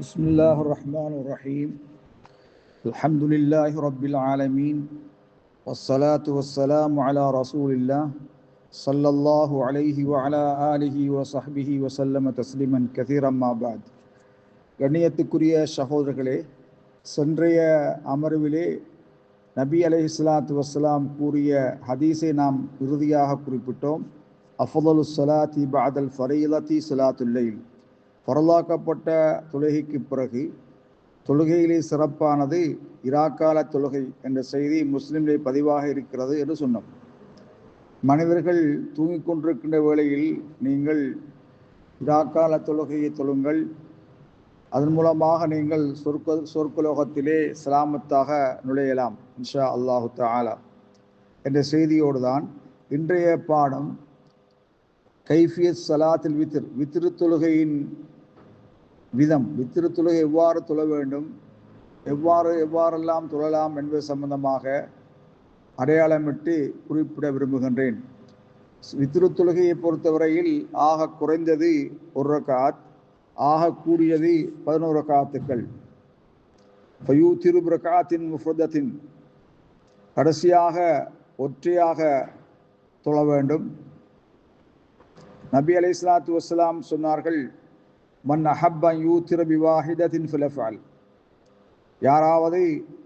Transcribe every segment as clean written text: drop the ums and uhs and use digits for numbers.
بسم الله الرحمن الرحيم الحمد لله رب العالمين والصلاة والسلام على رسول الله صلى الله عليه وعلى آله وصحبه وسلم تسليما كثيرا ما بعد. கண்ணியத்துக்குரிய சகோதரர்களே, சென்றைய அமர்விலே நபி அலைஹிஸ்ஸலாத்து வஸ்ஸலாம் கூறிய ஹதீஸை நாம் இறுதியாக குறிப்பிட்டோம். அஃதலு ஸலாத்தி பஅதல் ஃபரீலத்தி ஸலாத்துல் லைல், பரலாக்கப்பட்ட தொழுகைக்கு பிறகு தொழுகையிலே சிறப்பானது இராக்கால தொழுகை என்ற செய்தி முஸ்லிமிலே பதிவாக இருக்கிறது என்று சொன்னோம். மனிதர்கள் தூங்கிக் கொண்டிருக்கின்ற வேளையில் நீங்கள் இராக்கால தொழுகையை தொழுங்கள், அதன் மூலமாக நீங்கள் சொர்க்கலோகத்திலே சலாமத்தாக நுழையலாம் இன்ஷா அல்லாஹு தஆலா என்ற செய்தியோடு தான் இன்றைய பாடம் கைஃபியத் ஸலாத்தில் வித்ர் தொழுகையின் விதம், வித்ர் தொழுகை எவ்வாறு தொழ வேண்டும், எவ்வாறெல்லாம் தொழலாம் என்பது சம்பந்தமாக அடையாளமிட்டு குறிப்பிட விரும்புகின்றேன். வித்ர் தொழுகையை பொறுத்தவரையில் ஆக குறைந்தது 1 ரக்காத், ஆக கூடியது 11 ரக்காத்துக்கள். ஃபயூத்திரு பிரகாத்தின் முஃப்ரதத்தின், கடைசியாக ஒற்றையாக தொழ வேண்டும். நபி அலைஹிஸ்ஸலாத்து வஸ்ஸலாம் சொன்னார்கள், மன் அஹப்ப யூத்திர பிவாஹிதத்தின் ஃபிலஃபால், யாராவது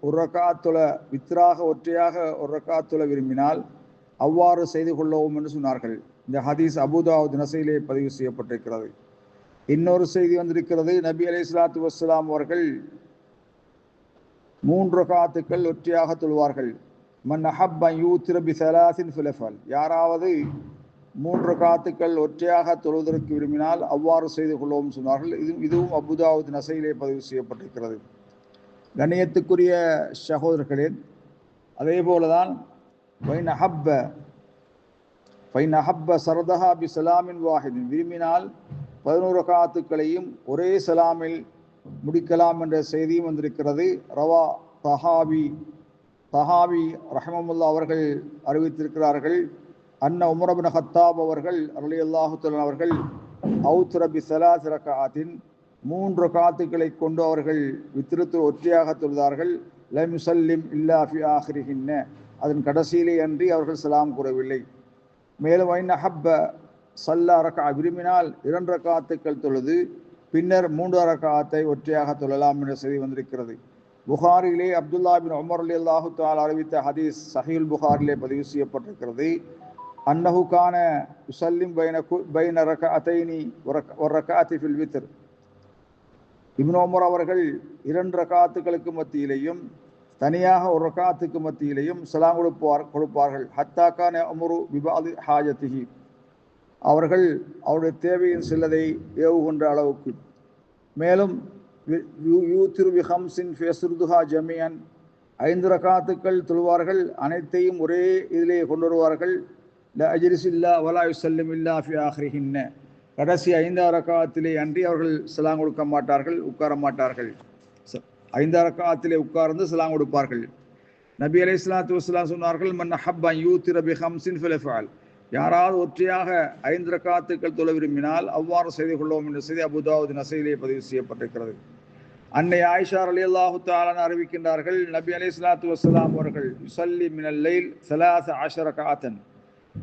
1 ரக்காத் தொழ, வித்ராக ஒற்றையாக 1 ரக்காத் தொழ விரும்பினால் அவ்வாறு செய்து கொள்ளவும் என்று சொன்னார்கள். இந்த ஹதீஸ் அபூதாவுத் நஸையிலே பதிவு செய்யப்பட்டிருக்கிறது. இன்னொரு செய்தி வந்திருக்கிறது, நபி அலைஹிஸ்ஸலாத்து வஸ்ஸலாம் அவர்கள் 3 ரக்காத்துக்கள் ஒற்றையாக தொழுவார்கள். மன் அஹப்ப யூத்திர பிஸலாசின் ஃபிலஃபால், யாராவது 3 ரக்காத்துக்கள் ஒற்றையாக தொழுவதற்கு விரும்பினால் அவ்வாறு செய்து கொள்ளவும் சொன்னார்கள். இதுவும் அபூதாவுத் நஸையிலே பதிவு செய்யப்பட்டிருக்கிறது. கண்ணியத்துக்குரிய சகோதரர்களே, அதே போலதான் ஃபைன் அஹப்ப சரதஹா பி சலாமின் வாஹிதின், விரும்பினால் 11 ரக்காத்துக்களையும் ஒரே சலாமில் முடிக்கலாம் என்ற செய்தியும் வந்திருக்கிறது. ரவா தஹாவி ரஹ்மத்துல்லாஹி அவர்கள் அறிவித்திருக்கிறார்கள். அன்ன உமர் இப்னு கத்தாப் அவர்கள் ரலியல்லாஹு தஆலா அவர்கள் அவுத்ர பி ஸலாத் ரக்அத்தின், 3 ரக்காத்துக்களை கொண்டு அவர்கள் வித்ரத்து ஒற்றையாக தொழுதார்கள். லம் யுஸல்லிம் இல்லா ஃபி ஆஹிரிஹின்ன, அதன் கடைசியிலே அன்றி அவர்கள் சலாம் கூறவில்லை. மேலும் வைன் அஹப்ப ஸல்லா ரக்அ, விரும்பினால் 2 ரக்காத்துக்கள் தொழுது பின்னர் 3 ரக்காத்தை ஒற்றையாக தொழலாம் என்ற செய்தி வந்திருக்கிறது. புகாரிலே அப்துல்லா பின் உமர் ரலியல்லாஹு தஆலா அறிவித்த ஹதீஸ் சஹீஹுல் புகாரிலே பதிவு செய்யப்பட்டிருக்கிறது. அன்னஹு கான யுஸல்லிம் பைன ரக்அத்தைனி வ ரக்அத்தி ஃபில் வித்ர், இப்னு உமர் அவர்கள் 2 ரக்காத்துகளுக்கு மத்தியிலேயும் தனியாக 1 ரக்காத்துக்கு மத்தியிலேயும் சலாம் கொடுப்பார்கள். ஹத்தா கான உமரு பிபாதி ஹாஜத்திஹி, அவர்கள் அவருடைய தேவையின் சிலதை ஏவுகின்ற அளவுக்கு. மேலும் யூத்திரு பி ஹம்ஸின் ஃபயஸ்ருதுஹா ஜமீஅன், 5 ரக்காத்துக்கள் தொழுவார்கள், அனைத்தையும் ஒரே இதிலே கொண்டு வருவார்கள். லா அஜ்லிஸில்லா வலா யுஸல்லிம் இல்லா ஃபி ஆஹிரிஹின்ன, கடைசி 5 ரக்காத்திலே அன்றி அவர்கள் சலாம் கொடுக்க மாட்டார்கள், உட்கார மாட்டார்கள். 5 ரக்காத்திலே உட்கார்ந்து சலாம் கொடுப்பார்கள். நபி அலைஹிஸ்ஸலாத்து வஸ்ஸலாம் சொன்னார்கள், மன் அஹப்ப யூத்திர பி ஹம்ஸின் ஃபலஃபால், யாராவது ஒற்றையாக 5 ரக்காத்துக்கள் தொழ விரும்பினால் அவ்வாறு செய்து கொள்வோம் என்ற செய்தி அபூதாவுத் நஸையிலே பதிவு செய்யப்பட்டிருக்கிறது. அன்னை ஆயிஷா ரலியல்லாஹு தஆலா அறிவிக்கின்றார்கள், நபி அலைஹிஸ்ஸலாத்து வஸ்ஸலாம் அவர்கள் யுஸல்லி மினல் லைல் 13 ரக்அத்தன்,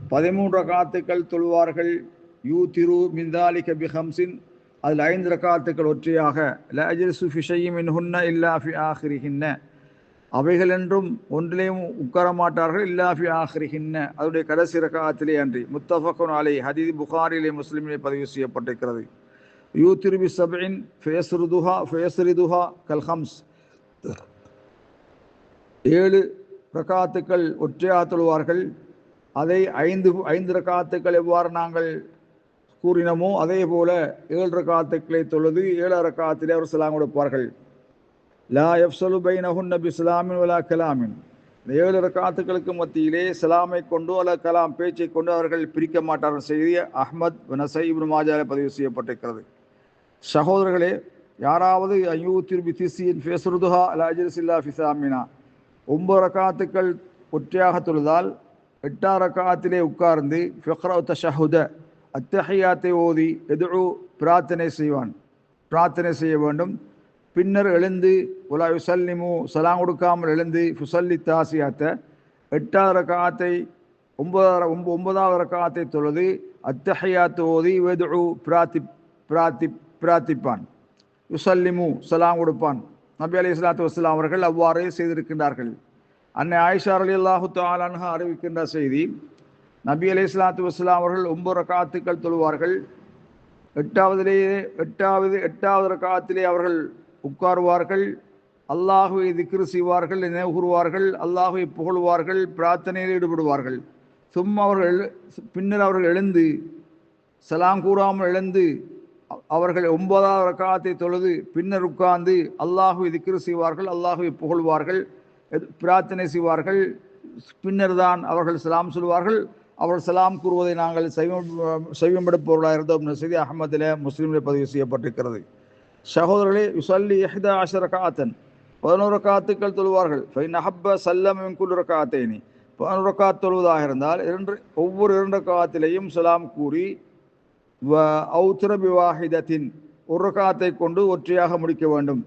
13 ரக்காத்துக்கள் தொழுவார்கள். யூத்திரு மின் தாலிக பி ஹம்ஸின், அதில் 5 ரக்காத்துக்கள் ஒற்றையாக. லா அஜ்லிஸு ஃபி ஷைஇன் மின்ஹுன்ன இல்லா ஃபி ஆஹிரிஹின்ன, அவைகள் என்றும் ஒன்றிலேயும் உட்கார மாட்டார்கள். இல்லா ஃபி ஆஹிரிஹின்ன, அதனுடைய கடைசி ரக்காத்திலே அன்றி. முத்தஃபக்குன் அலைஹி, ஹதீஸ் புகாரிலே முஸ்லிமிலே பதிவு செய்யப்பட்டிருக்கிறது. யூத்திரு பி சப்இன் ஃபயஸ்ரிதுஹா கல் ஹம்ஸ், 7 ரக்காத்துக்கள் ஒற்றையாக தொழுவார்கள். அதை 5 ரக்காத்துக்கள் எவ்வாறு நாங்கள் கூறினமோ அதே போல 7 ரக்காத்துக்களை தொழுது 7 ரக்காத்திலே அவர் சலாம் கொடுப்பார்கள். லா யஃப்ஸலு பைனஹுன்ன பிஸ்லாமின் வலா கலாமின், 7 ரக்காத்துக்களுக்கு மத்தியிலே சலாமை கொண்டு அல்லது கலாம் பேச்சை கொண்டு அவர்கள் பிரிக்க மாட்டார்கள். செய்தி அஹ்மத் நஸை இப்னு மாஜாஹ் பதிவு செய்யப்பட்டிருக்கிறது. சகோதரர்களே, யாராவது அய்யூத்திர் பி திஸ்ஸின் ஃபயஸ்ருதுஹா லா அஜ்லிஸில்லா ஃபி சாமினா, 9 ரக்காத்துக்கள் ஒற்றையாக தொழுதால் 8 ரக்காத்திலே உட்கார்ந்து ஃபிக்ரா தஷஹுத, அத்தஹியாத்தை ஓதி எதுஉ பிரார்த்தனை செய்வான், பிரார்த்தனை செய்ய வேண்டும். பின்னர் எழுந்து உலா யுசல்லிமு சலாம் கொடுக்காமல் எழுந்து ஃபுசல்லி தாசியாத்த 8வது ரக்காத்தை 9வது ரக்காத்தை தொழுது அத்தஹியாத்து ஓதி வெது பிரார்த்திப்பான். யுசல்லிமு சலாம் கொடுப்பான். நபி அலைஹிஸ்ஸலாத்து வஸ்ஸலாம் அவர்கள் அவ்வாறே செய்திருக்கின்றார்கள். அன்னை ஆயிஷா ரலியல்லாஹு தஆலா அன்ஹா அறிவிக்கின்ற செய்தி, நபி அலைஹிஸ்ஸலாத்து வஸ்ஸலாம் அவர்கள் 9 ரக்காத்துக்கள் தொழுவார்கள். 8வது ரக்காத்திலே அவர்கள் உட்காருவார்கள், அல்லாஹுவை திக்ரு செய்வார்கள், நினைவு கூறுவார்கள், அல்லாஹுவை புகழ்வார்கள், பிரார்த்தனையில் ஈடுபடுவார்கள். பின்னர் அவர்கள் எழுந்து சலாம் கூறாமல் எழுந்து அவர்கள் 9வது ரக்காத்தை தொழுது பின்னர் உட்கார்ந்து அல்லாஹுவை திக்ரு செய்வார்கள், அல்லாஹுவை புகழ்வார்கள், பிரார்த்தனை செய்வார்கள். பின்னர் தான் அவர்கள் சலாம் சொல்வார்கள். அவர்கள் சலாம் கூறுவதை நாங்கள் சைவமெடுப்பவர்களாக இருந்தோம் என்ற செய்தி அஹ்மதில் முஸ்லீமில் பதிவு செய்யப்பட்டிருக்கிறது. சகோதரர்களே, யுசல்லி 11 ரக்காத்தன் 11 ரக்காத்துக்கள் தொழுவார்கள். ஃபைன் அஹப்ப சல்லம் மின் குல்லி ரக்காத்தைனி 11 ரக்காத் தொழுவதாக இருந்தால் ஒவ்வொரு 2 ரக்காத்திலேயும் சலாம் கூறி அவுத்ர பிவாஹிதத்தின் 1 ரக்காத்தை கொண்டு ஒற்றையாக முடிக்க வேண்டும்.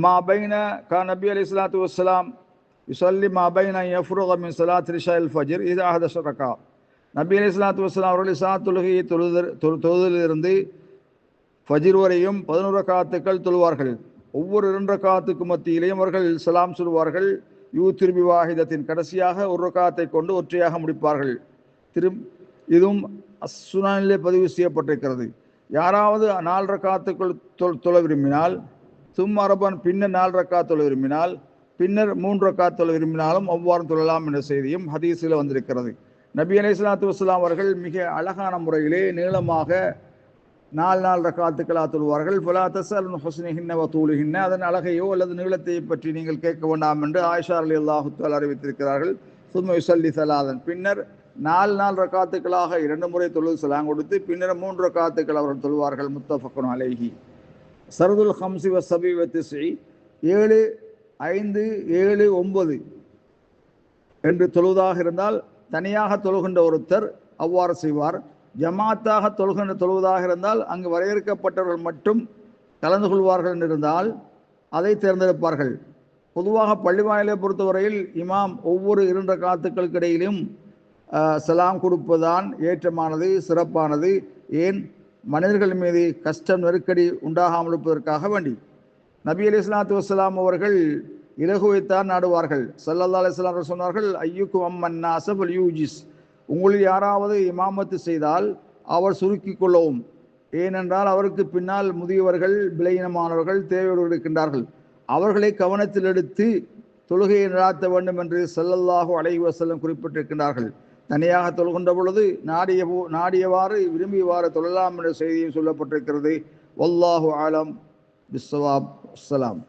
மா பைன நபி அலைஹிஸ்ஸலாத்து வஸ்ஸலாம் யுசல்லி மா பைன யஃப்ருக மின் ஸலாத்தி இஷாஇல் ஃபஜ்ர் 11 ரக்கா. நபி அலைஹிஸ்ஸலாத்து வஸ்ஸலாம் அவர்கள் இஷா தொழுகையை தொழுதிலிருந்து ஃபஜ்ர் வரையும் 11 ரக்காத்துக்கள் தொழுவார்கள். ஒவ்வொரு 2 ரக்காத்துக்கு மத்தியிலேயும் அவர்கள் சலாம் சொல்வார்கள். யூத்ர் பிவாஹிதத்தின் கடைசியாக 1 ரக்காத்தை கொண்டு ஒற்றையாக முடிப்பார்கள். இதுவும் சுனானிலே பதிவு செய்யப்பட்டிருக்கிறது. யாராவது 4 ரக்காத்துக்கள் தொழ விரும்பினால், அரபன் பின்னர் 4 ரக்காத் தொழ விரும்பினால், பின்னர் 3 ரக்காத் தொழ விரும்பினாலும் அவ்வாறு தொழலாம் என்ற செய்தியும் ஹதீஸில் வந்திருக்கிறது. நபி அலைஹிஸ்ஸலாத்து வஸ்ஸலாம் அவர்கள் மிக அழகான முறையிலே நீளமாக 4 ரக்காத்துக்களாக தொழுவார்கள். ஃபலா தஸ்அலுன் ஹுஸ்னிஹின்ன வ தூலிஹின்ன, அதன் அழகையோ அல்லது நீளத்தை பற்றி நீங்கள் கேட்க வேண்டாம் என்று ஆயிஷா ரலியல்லாஹு தஆலா அறிவித்திருக்கிறார்கள். சும்ம யுஸல்லி ஸலாதன், பின்னர் 4 ரக்காத்துக்களாக 2 முறை தொழுது சலாம் கொடுத்து பின்னர் 3 ரக்காத்துக்கள் அவர்கள் தொழுவார்கள். முத்தஃபக்குன் அலைஹி. சர்துல் ஹம்சி வ சபி வ திஸ்இ 7, 5, 7, 9 என்று தொழுவதாக இருந்தால் தனியாக தொழுகின்ற ஒருத்தர் அவ்வாறு செய்வார். ஜமாத்தாக தொழுவதாக இருந்தால் அங்கு வரையறுக்கப்பட்டவர்கள் மட்டும் கலந்து கொள்வார்கள் என்றிருந்தால் அதை தேர்ந்தெடுப்பார்கள். பொதுவாக பள்ளிவாயிலை பொறுத்தவரையில் இமாம் ஒவ்வொரு 2 ரக்காத்துக்களுக்கு இடையிலும் சலாம் கொடுப்பதுதான் ஏற்றமானது, சிறப்பானது. ஏன், மனிதர்கள் மீது கஷ்டம் நெருக்கடி உண்டாகாமல் இருப்பதற்காக வேண்டி. நபி அலைஹிஸ்ஸலாத்து வஸ்ஸலாம் அவர்கள் இலகுவைத்தான் நாடுவார்கள். ஸல்லல்லாஹு அலைஹி வஸல்லம் சொன்னார்கள், ஐயுக்கும் அம்மன் நாஸ ஃபல் யூஜிஸ், உங்களில் யாராவது இமாமத்து செய்தால் அவர் சுருக்கி கொள்ளவும். ஏனென்றால் அவருக்கு பின்னால் முதியவர்கள், விலையினமானவர்கள், தேவையோடு இருக்கின்றார்கள். அவர்களை கவனத்தில் எடுத்து தொழுகையை நடாத்த வேண்டும் என்று ஸல்லல்லாஹு அலைஹி வஸல்லம் குறிப்பிட்டிருக்கின்றார்கள். தனியாக தொழுகின்ற பொழுது நாடியவாறு விரும்பியவாறு தொழலாம் என்ற செய்தியும் சொல்லப்பட்டிருக்கிறது. வல்லாஹு ஆலம் பிஸ்ஸவாப். அஸ்ஸலாம்.